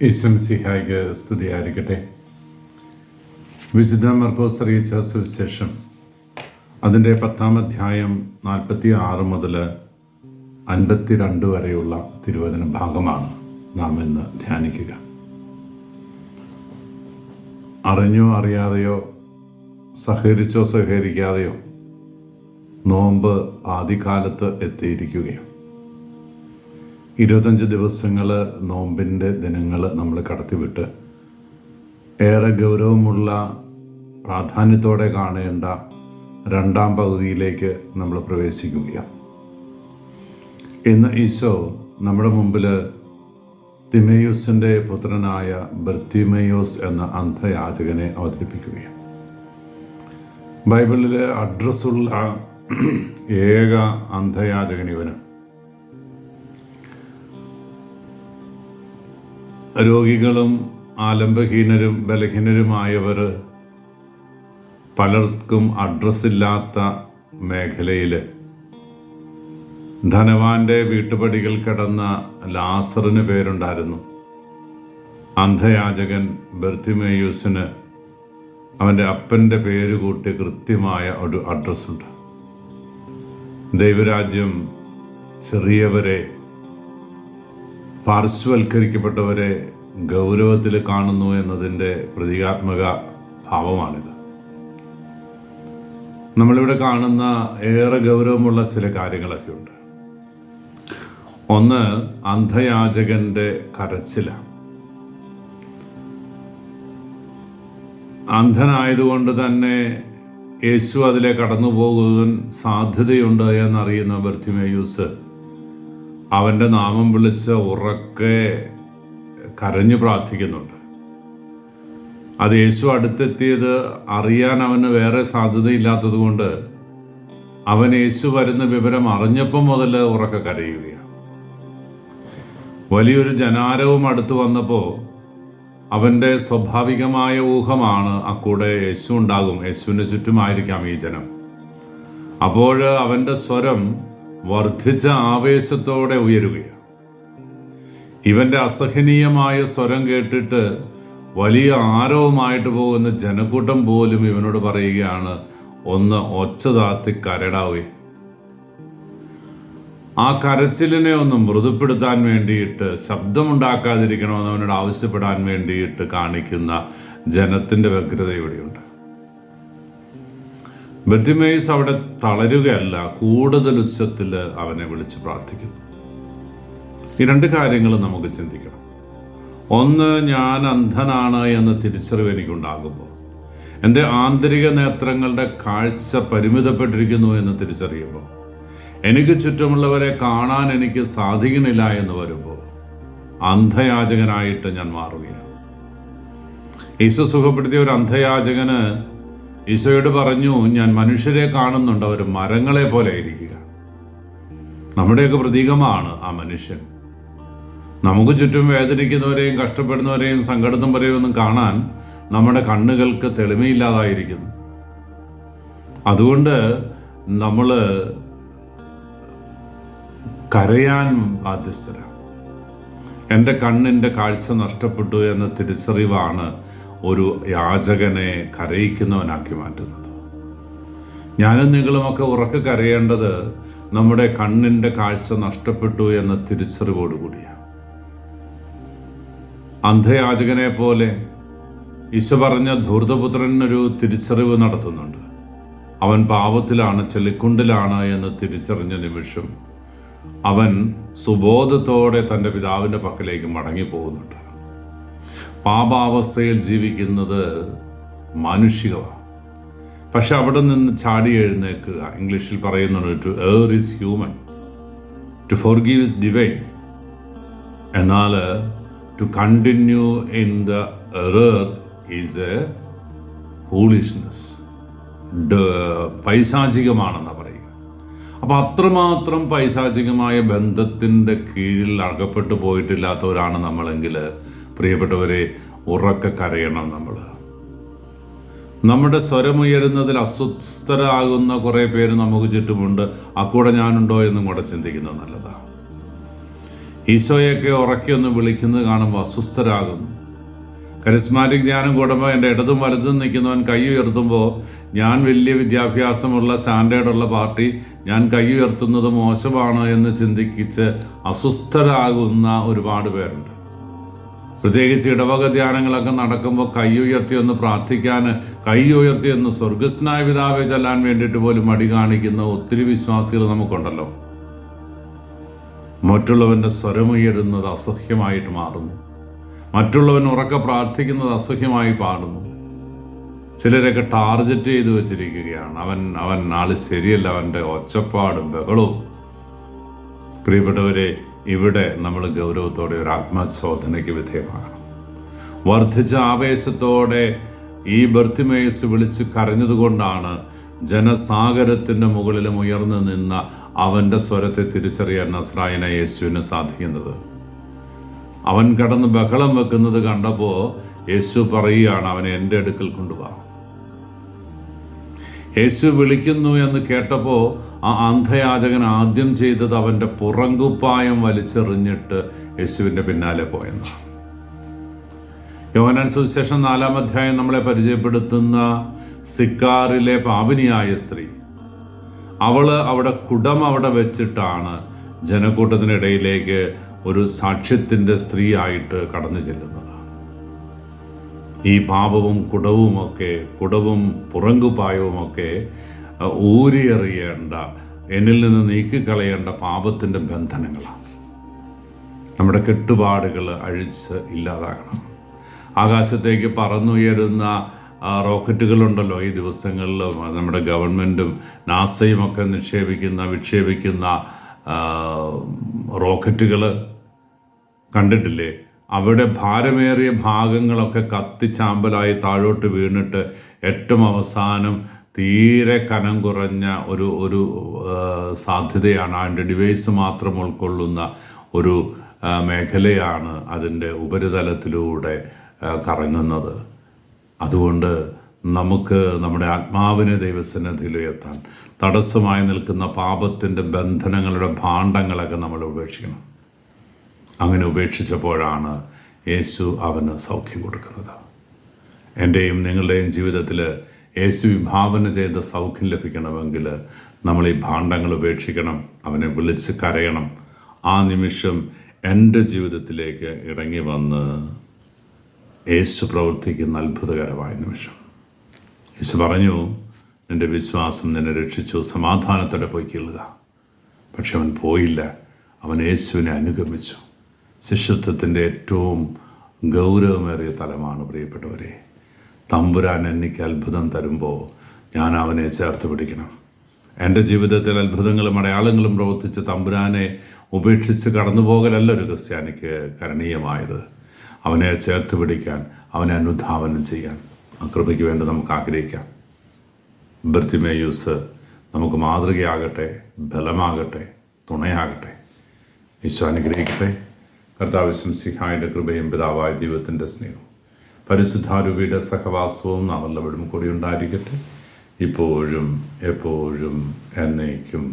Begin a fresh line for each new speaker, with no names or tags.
ഈശ്വംസിഹായ്ക്ക് സ്തുതിയായിരിക്കട്ടെ. വിശുദ്ധ മർക്കോസ് അറിയിച്ച സുവിശേഷം അതിൻ്റെ 10-ാം അധ്യായം 46 മുതൽ 52 വരെയുള്ള തിരുവചന ഭാഗമാണ് നാം ഇന്ന് ധ്യാനിക്കുക. അറിഞ്ഞോ അറിയാതെയോ, സഹകരിച്ചോ സഹകരിക്കാതെയോ നോമ്പ് ആദികാലത്ത് എത്തിയിരിക്കുകയാണ്. 25 ദിവസങ്ങൾ നോമ്പിൻ്റെ ദിനങ്ങൾ നമ്മൾ കടത്തിവിട്ട് ഏറെ ഗൗരവമുള്ള പ്രാധാന്യത്തോടെ കാണേണ്ട 2-ാം പകുതിയിലേക്ക് നമ്മൾ പ്രവേശിക്കുകയാണ്. ഇന്ന് ഈശോ നമ്മുടെ മുമ്പിൽ തിമേയൂസിൻ്റെ പുത്രനായ ബർത്തിമേയോസ് എന്ന അന്ധയാചകനെ അവതരിപ്പിക്കുകയാണ്. ബൈബിളിൽ അഡ്രസ്സുള്ള ഏക അന്ധയാചകൻ ഇവന്. രോഗികളും ആലംബഹീനരും ബലഹീനരുമായവർ പലർക്കും അഡ്രസ്സില്ലാത്ത മേഖലയിൽ ധനവാന്റെ വീട്ടുപടികൾ കിടന്ന ലാസറിന് പേരുണ്ടായിരുന്നു. അന്ധയാചകൻ ബർത്തിമേയൂസിന് അവൻ്റെ അപ്പൻ്റെ പേര് കൂട്ടി കൃത്യമായ ഒരു അഡ്രസ്സുണ്ട്. ദൈവരാജ്യം ചെറിയവരെ, പാർശ്വവൽക്കരിക്കപ്പെട്ടവരെ ഗൗരവത്തിൽ കാണുന്നു എന്നതിൻ്റെ പ്രതീകാത്മക ഭാവമാണിത്. നമ്മളിവിടെ കാണുന്ന ഏറെ ഗൗരവമുള്ള ചില കാര്യങ്ങളൊക്കെ ഉണ്ട്. ഒന്ന്, അന്ധയാചകൻ്റെ കരച്ചിലാണ്. അന്ധനായതുകൊണ്ട് തന്നെ യേശു അതിലെ കടന്നു പോകുവാൻ സാധ്യതയുണ്ട് എന്നറിയുന്ന ബർത്തിമേയൂസ് അവൻ്റെ നാമം വിളിച്ച് ഉറക്കെ കരഞ്ഞു പ്രാർത്ഥിക്കുന്നുണ്ട്. അത് യേശു അടുത്തെത്തിയത് അറിയാൻ അവന് വേറെ സാധ്യതയില്ലാത്തത് കൊണ്ട് അവൻ യേശു വരുന്ന വിവരം അറിഞ്ഞപ്പം മുതൽ ഉറക്കെ കരയുകയാണ്. വലിയൊരു ജനാരവും അടുത്ത് വന്നപ്പോൾ അവൻ്റെ സ്വാഭാവികമായ ഊഹമാണ് അക്കൂടെ യേശു ഉണ്ടാകും, യേശുവിൻ്റെ ചുറ്റുമായിരിക്കാം ഈ ജനം. അപ്പോൾ അവൻ്റെ സ്വരം വർദ്ധിച്ച ആവേശത്തോടെ ഉയരുകയാണ്. ഇവൻ്റെ അസഹനീയമായ സ്വരം കേട്ടിട്ട് വലിയ ആരവമായിട്ട് പോകുന്ന ജനക്കൂട്ടം പോലും ഇവനോട് പറയുകയാണ്, ഒന്ന് ഒച്ച താത്തി കരടാവേ. ആ കരച്ചിലിനെ ഒന്ന് മൃദുപ്പെടുത്താൻ വേണ്ടിയിട്ട്, ശബ്ദമുണ്ടാക്കാതിരിക്കണമെന്ന് അവനോട് ആവശ്യപ്പെടാൻ വേണ്ടിയിട്ട് കാണിക്കുന്ന ജനത്തിൻ്റെ വ്യഗ്രത ഇവിടെയുണ്ട്. ബർത്തിമേയൂസ് അവിടെ തളരുകയല്ല, കൂടുതൽ ഉച്ചത്തിൽ അവനെ വിളിച്ച് പ്രാർത്ഥിക്കുന്നു. ഈ 2 കാര്യങ്ങൾ നമുക്ക് ചിന്തിക്കണം. ഒന്ന്, ഞാൻ അന്ധനാണ് എന്ന തിരിച്ചറിവ് എനിക്കുണ്ടാകുമ്പോൾ, എൻ്റെ ആന്തരിക നേത്രങ്ങളുടെ കാഴ്ച പരിമിതപ്പെട്ടിരിക്കുന്നു എന്ന് തിരിച്ചറിയുമ്പോൾ, എനിക്ക് ചുറ്റുമുള്ളവരെ കാണാൻ എനിക്ക് സാധിക്കുന്നില്ല എന്ന് വരുമ്പോൾ അന്ധയാചകനായിട്ട് ഞാൻ മാറുകയാണ്. ഈശോ സുഖപ്പെടുത്തിയ ഒരു അന്ധയാചകന് ഈശോയോട് പറഞ്ഞു, ഞാൻ മനുഷ്യരെ കാണുന്നുണ്ട്, അവർ മരങ്ങളെ പോലെ ഇരിക്കുക. നമ്മുടെയൊക്കെ പ്രതീകമാണ് ആ മനുഷ്യൻ. നമുക്ക് ചുറ്റും വേദനിക്കുന്നവരെയും കഷ്ടപ്പെടുന്നവരെയും സങ്കടത്തുന്നവരെയും ഒന്നും കാണാൻ നമ്മുടെ കണ്ണുകൾക്ക് തെളിമയില്ലാതായിരിക്കുന്നു. അതുകൊണ്ട് നമ്മൾ കരയാൻ ബാധ്യസ്ഥരാണ്. എൻ്റെ കണ്ണിൻ്റെ കാഴ്ച നഷ്ടപ്പെട്ടു എന്ന തിരിച്ചറിവാണ് ഒരു യാചകനെ കരയിക്കുന്നവനാക്കി മാറ്റുന്നത്. ഞാനും നിങ്ങളുമൊക്കെ ഉറക്കെ കരയേണ്ടത് നമ്മുടെ കണ്ണിൻ്റെ കാഴ്ച നഷ്ടപ്പെട്ടു എന്ന തിരിച്ചറിവോടുകൂടിയാണ്. അന്ധയാചകനെ പോലെ ഈശോ പറഞ്ഞ ധൂർത്തപുത്രനൊരു തിരിച്ചറിവ് നടത്തുന്നുണ്ട്. അവൻ പാപത്തിലാണ്, ചെളിക്കുണ്ടിലാണ് എന്ന് തിരിച്ചറിഞ്ഞ നിമിഷം അവൻ സുബോധത്തോടെ തൻ്റെ പിതാവിൻ്റെ പക്കലേക്ക് മടങ്ങിപ്പോകുന്നുണ്ട്. പാപാവസ്ഥയിൽ ജീവിക്കുന്നത് മാനുഷികമാണ്. പക്ഷെ അവിടെ നിന്ന് ചാടി എഴുന്നേൽക്കുക, ഇംഗ്ലീഷിൽ പറയുന്നുണ്ട്, to err is human, to forgive is divine. എന്നാൽ to continue in the error is a foolishness, പൈശാചികമാണെന്ന് പറയുക. അപ്പോൾ അത്രമാത്രം പൈശാചികമായ ബന്ധത്തിൻ്റെ കീഴിൽ അകപ്പെട്ടു പോയിട്ടില്ലാത്തവരാണ് നമ്മളെങ്കിൽ, പ്രിയപ്പെട്ടവരെ, ഉറക്കെ കരയണം. നമ്മുടെ സ്വരമുയരുന്നതിൽ അസ്വസ്ഥരാകുന്ന കുറേ പേര് നമുക്ക് ചുറ്റുമുണ്ട്. അക്കൂടെ ഞാനുണ്ടോ എന്നും കൂടെ ചിന്തിക്കുന്നത് നല്ലതാണ്. ഈശോയൊക്കെ ഉറക്കി ഒന്ന് വിളിക്കുന്നത് കാണുമ്പോൾ അസ്വസ്ഥരാകുന്നു. കരിസ്മാറ്റിക് ധ്യാനം കൂടുമ്പോൾ എൻ്റെ ഇടതും വലതും നിൽക്കുന്നവൻ കൈ ഉയർത്തുമ്പോൾ ഞാൻ വലിയ വിദ്യാഭ്യാസമുള്ള സ്റ്റാൻഡേർഡുള്ള പാർട്ടി, ഞാൻ കൈ ഉയർത്തുന്നത് മോശമാണ് എന്ന് ചിന്തിച്ച് അസ്വസ്ഥരാകുന്ന ഒരുപാട് പേരുണ്ട്. പ്രത്യേകിച്ച് ഇടവക ധ്യാനങ്ങളൊക്കെ നടക്കുമ്പോൾ കൈ ഉയർത്തി ഒന്ന് പ്രാർത്ഥിക്കാൻ, കൈ ഉയർത്തി ഒന്ന് സ്വർഗസ്നായ പിതാവേ ചൊല്ലാൻ വേണ്ടിയിട്ട് പോലും മടി കാണിക്കുന്ന ഒത്തിരി വിശ്വാസികൾ നമുക്കുണ്ടല്ലോ. മറ്റുള്ളവൻ്റെ സ്വരമുയരുന്നത് അസഹ്യമായിട്ട് മാറുന്നു. മറ്റുള്ളവൻ ഉറക്കെ പ്രാർത്ഥിക്കുന്നത് അസഹ്യമായി പാടുന്നു. ചിലരൊക്കെ ടാർഗറ്റ് ചെയ്ത് വെച്ചിരിക്കുകയാണ്. അവൻ ആള് ശരിയല്ല, അവൻ്റെ ഒച്ചപ്പാടും ബഹളവും. പ്രിയപ്പെട്ടവരെ, ഇവിടെ നമ്മൾ ഗൗരവത്തോടെ ഒരു ആത്മശോധനയ്ക്ക് വിധേയമാകണം. വർദ്ധിച്ച ആവേശത്തോടെ ഈ ബർത്തിമേയസ് വിളിച്ച് കരഞ്ഞതുകൊണ്ടാണ് ജനസാഗരത്തിൻ്റെ മുകളിലും ഉയർന്നു നിന്ന അവൻ്റെ സ്വരത്തെ തിരിച്ചറിയാൻ നസ്രായന യേശുവിന് സാധിക്കുന്നത്. അവൻ കടന്ന് ബഹളം വെക്കുന്നത് കണ്ടപ്പോൾ യേശു പറയുകയാണ്, അവനെ എൻ്റെ അടുക്കൽ കൊണ്ടുപോകാം. യേശു വിളിക്കുന്നു എന്ന് കേട്ടപ്പോൾ ആ അന്ധയാചകൻ ആദ്യം ചെയ്തത് അവൻ്റെ പുറങ്കുപ്പായം വലിച്ചെറിഞ്ഞിട്ട് യേശുവിൻ്റെ പിന്നാലെ പോയെന്നാണ്. യോഹന്നാൻ സുവിശേഷം 4-ാം അധ്യായം നമ്മളെ പരിചയപ്പെടുത്തുന്ന സിക്കാറിലെ പാപിനിയായ സ്ത്രീ, അവിടെ കുടം അവിടെ വെച്ചിട്ടാണ് ജനക്കൂട്ടത്തിനിടയിലേക്ക് ഒരു സാക്ഷ്യത്തിൻ്റെ സ്ത്രീയായിട്ട് കടന്നു ചെല്ലുന്നത്. ഈ പാപവും കുടവും പുറങ്കുപായവുമൊക്കെ ഊരിയെറിയേണ്ട, എന്നിൽ നിന്ന് നീക്കിക്കളയേണ്ട പാപത്തിൻ്റെ ബന്ധനങ്ങളാണ്. നമ്മുടെ കെട്ടുപാടുകൾ അഴിച്ച് ഇല്ലാതാകണം. ആകാശത്തേക്ക് പറന്നുയരുന്ന റോക്കറ്റുകളുണ്ടല്ലോ ഈ ദിവസങ്ങളിൽ, നമ്മുടെ ഗവൺമെൻറ്റും നാസയും ഒക്കെ വിക്ഷേപിക്കുന്ന റോക്കറ്റുകൾ കണ്ടിട്ടില്ലേ? അവിടെ ഭാരമേറിയ ഭാഗങ്ങളൊക്കെ കത്തിച്ചാമ്പലായി താഴോട്ട് വീണിട്ട് ഏറ്റവും അവസാനം തീരെ കനം കുറഞ്ഞ ഒരു സാധ്യതയാണ്, അതിൻ്റെ ഡിവൈസ് മാത്രം ഉൾക്കൊള്ളുന്ന ഒരു മേഖലയാണ് അതിൻ്റെ ഉപരിതലത്തിലൂടെ കറങ്ങുന്നത്. അതുകൊണ്ട് നമുക്ക് നമ്മുടെ ആത്മാവിനെ ദൈവസന്നിധിയിൽ ഉയർത്താൻ തടസ്സമായി നിൽക്കുന്ന പാപത്തിൻ്റെ ബന്ധനങ്ങളുടെ ഭാണ്ഡങ്ങളൊക്കെ നമ്മൾ ഉപേക്ഷിക്കണം. അങ്ങനെ ഉപേക്ഷിച്ചപ്പോഴാണ് യേശു അവന് സൗഖ്യം കൊടുക്കുന്നത്. എൻ്റെയും നിങ്ങളുടെയും ജീവിതത്തിൽ യേശു വിഭാവന ചെയ്ത സൗഖ്യം ലഭിക്കണമെങ്കിൽ നമ്മൾ ഈ ഭാണ്ഡങ്ങൾ ഉപേക്ഷിക്കണം, അവനെ വിളിച്ച് കരയണം. ആ നിമിഷം എൻ്റെ ജീവിതത്തിലേക്ക് ഇറങ്ങി വന്ന് യേശു പ്രവർത്തിക്കുന്ന അത്ഭുതകരമായ നിമിഷം. യേശു പറഞ്ഞു, നിൻ്റെ വിശ്വാസം നിന്നെ രക്ഷിച്ചു, സമാധാനത്തോടെ പോയി കേളുക. പക്ഷെ അവൻ പോയില്ല, അവൻ യേശുവിനെ അനുഗമിച്ചു. ശിഷ്യത്വത്തിൻ്റെ ഏറ്റവും ഗൗരവമേറിയ തലമാണ് പ്രിയപ്പെട്ടവരെ. തമ്പുരാൻ എനിക്ക് അത്ഭുതം തരുമ്പോൾ ഞാൻ അവനെ ചേർത്ത് പിടിക്കണം. എൻ്റെ ജീവിതത്തിൽ അത്ഭുതങ്ങളും അടയാളങ്ങളും പ്രവർത്തിച്ച് തമ്പുരാനെ ഉപേക്ഷിച്ച് കടന്നു പോകലല്ല ഒരു ക്രിസ്ത്യാനിക്ക് കരണീയമായത്. അവനെ ചേർത്ത് പിടിക്കാൻ, അവനെ അനുധാവനം ചെയ്യാൻ ആ കൃപയ്ക്ക് വേണ്ടി നമുക്ക് ആഗ്രഹിക്കാം. ബർത്തിമേയൂസ് നമുക്ക് മാതൃകയാകട്ടെ, ബലമാകട്ടെ, തുണയാകട്ടെ. ഈശോ അനുഗ്രഹിക്കട്ടെ. കർത്താവ് മിശിഹായുടെ കൃപയും പിതാവായ ദൈവത്തിൻ്റെ സ്നേഹവും പരിശുദ്ധാരൂപിയുടെ സഹവാസവും നാം എല്ലാവരും കൂടി ഉണ്ടായിരിക്കട്ടെ, ഇപ്പോഴും എപ്പോഴും എന്നേക്കും.